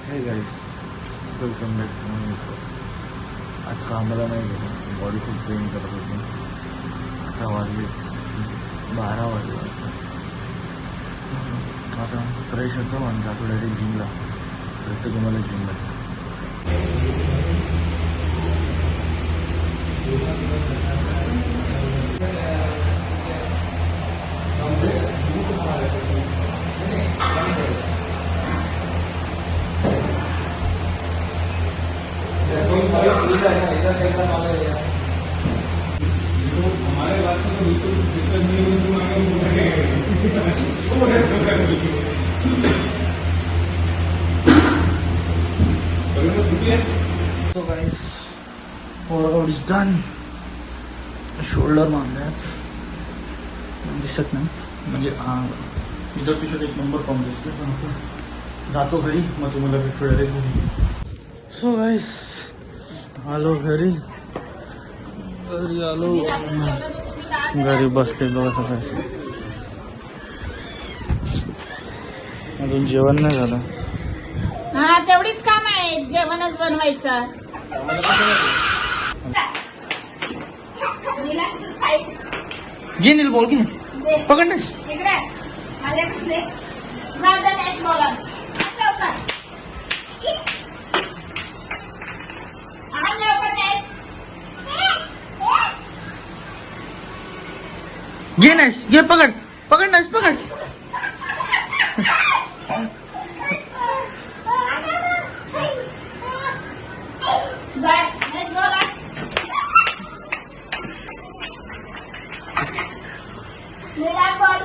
हे guys, welcome back to my YouTube. आज कामाला नाही गेलो, बॉडी खूप पेन करत होती. आता वाजले 12 वाजले. आता फ्रेश होतो आणि जातो डायरेक्ट जिमला. भेटतो तुम्हाला जिमला. हमारे बात से तो बिल्कुल दिक्कत नहीं हुई. तुम आगे छुट्टी है. So guys, workout is done. Shoulder मारल्यात, दिसत नाहीत म्हणजे इतर टी शर्ट एक नंबर कॉम दिसते. पण आता जातो घरी, मग तुम्हाला भेटतो डायरेक्ट घरी. सो गाईस, आलो घरी आलो. घरी बसले बघा. सकाळी अजून जेवण नाही झालं. हा, तेवढीच काम आहे, जेवणच बनवायचं. घे नील बॉल, घे पकड ना. इकडे माझ्याकडे माझा नॅश बॉल आण लवकर. आण लवकर नॅश. घे नॅश, घे पकड पकड नॅश पकड. जाय नॅश बॉल आण. नीला बॉल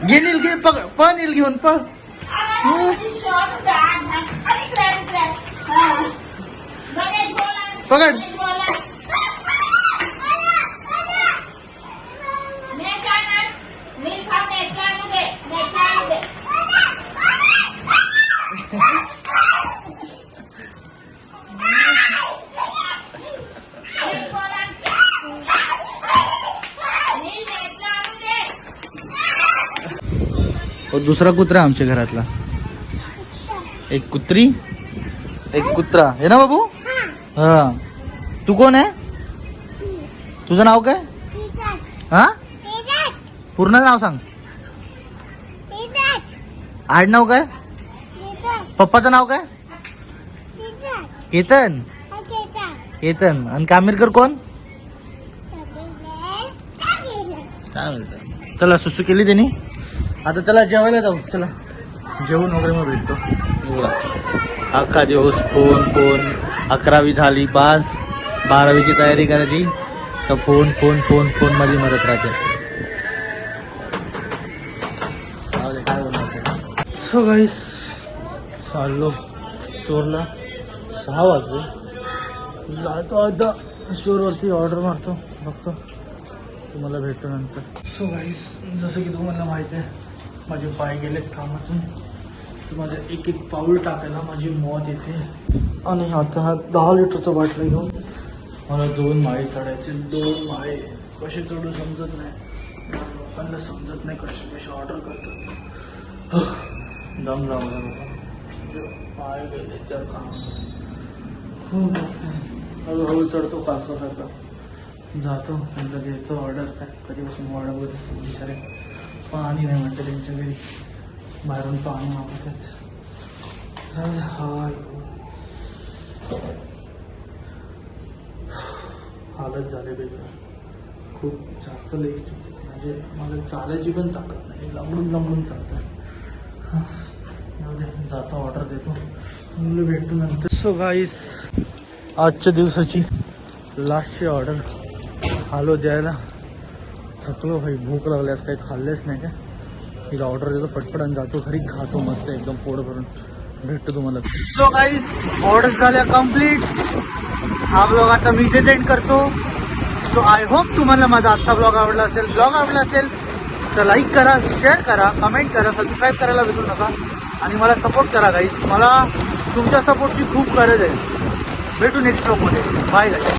घे नील, घे पकड, पळ नील घेऊन पळ. शॉट गाड आणि क्रॅश क्रॅश. हा, गणेश बॉल आण. पकड. गणेश बॉल आण. नॅश आण. नील खा नॅश आण दे. नॅश आण दे. नॅश बॉल आण. नील नॅश आण दे. और दुसरा कुत्रा आमच्या घरातला. एक कुत्री, एक कुत्रा आहे ना बाबू. हा, तू कोण आहे? तुझं नाव काय? हा, पूर्ण नाव सांग. आडनाव काय? पप्पाचं नाव काय? केतन. केतन. आणि कामीरकर कोण? काय म्हणतात. चला, सुसू केली त्यांनी. आता चला जेवायला जाऊ. चला जेवण वगैरे मग भेटतो. अख्खा दिवस फोन फोन. 11वी झाली पास, 12वीची तयारी करायची, तर फोन फोन फोन फोन मध्ये मदत राहते. काय बोलणार. सो गाईस, चाललो स्टोअरला. 6 वाजले. जातो आता स्टोअरवरती, ऑर्डर मारतो, बघतो तुम्हाला भेटतो नंतर. सो गाईस, जसं की तुम्हाला माहिती आहे, माझे पाय गेलेत कामातून, तर माझं एक एक पाऊल टाकायला माझी मौत येते. आणि आता हा 10 लिटरचा बाटला घेऊन मला 2 माळे चढायचे. 2 माळे कसे चढू समजत नाही. लोकांना समजत नाही कसे कसे ऑर्डर करतात. दम लावला होता, पाय गेले त्या कामातून. खूप हळूहळू चढतो कासवासारखा. जातो, त्यांना देतो ऑर्डर. काय कधीपासून ऑर्डर बघत असतो बिचारे. पाणी नाही म्हणतं त्यांच्या घरी, बाहेरून पाणी मागतात. हालत झाले बेकार. खूप जास्त लेग्स होते, म्हणजे मला चालायची पण ताकद नाही. लंबडून चालतं. जातो, ऑर्डर देतो, मुलं भेटतो नंतर. सो गाईस, आजच्या दिवसाची लास्टची ऑर्डर आलो द्यायला. थकलो भाई, भूक लागल्यास काही खाल्लेच नाही का. एक ऑर्डर देतो फटफट आणि जातो घरी, खातो मस्त एकदम पोट भरून. भेटतो तुम्हाला. सो गाईस, ऑर्डर झाल्या कम्प्लीट. हा ब्लॉग आता मी इथे एंड करतो. सो आय होप तुम्हाला माझा आजचा ब्लॉग आवडला असेल. ब्लॉग आवडला असेल तर लाईक करा, शेअर करा, कमेंट करा, सबस्क्राईब करायला विसरू नका. आणि मला सपोर्ट करा गाईस. मला तुमच्या सपोर्टची खूप गरज आहे. भेटू नेक्स्ट ब्लॉगमध्ये. बाय गाईस.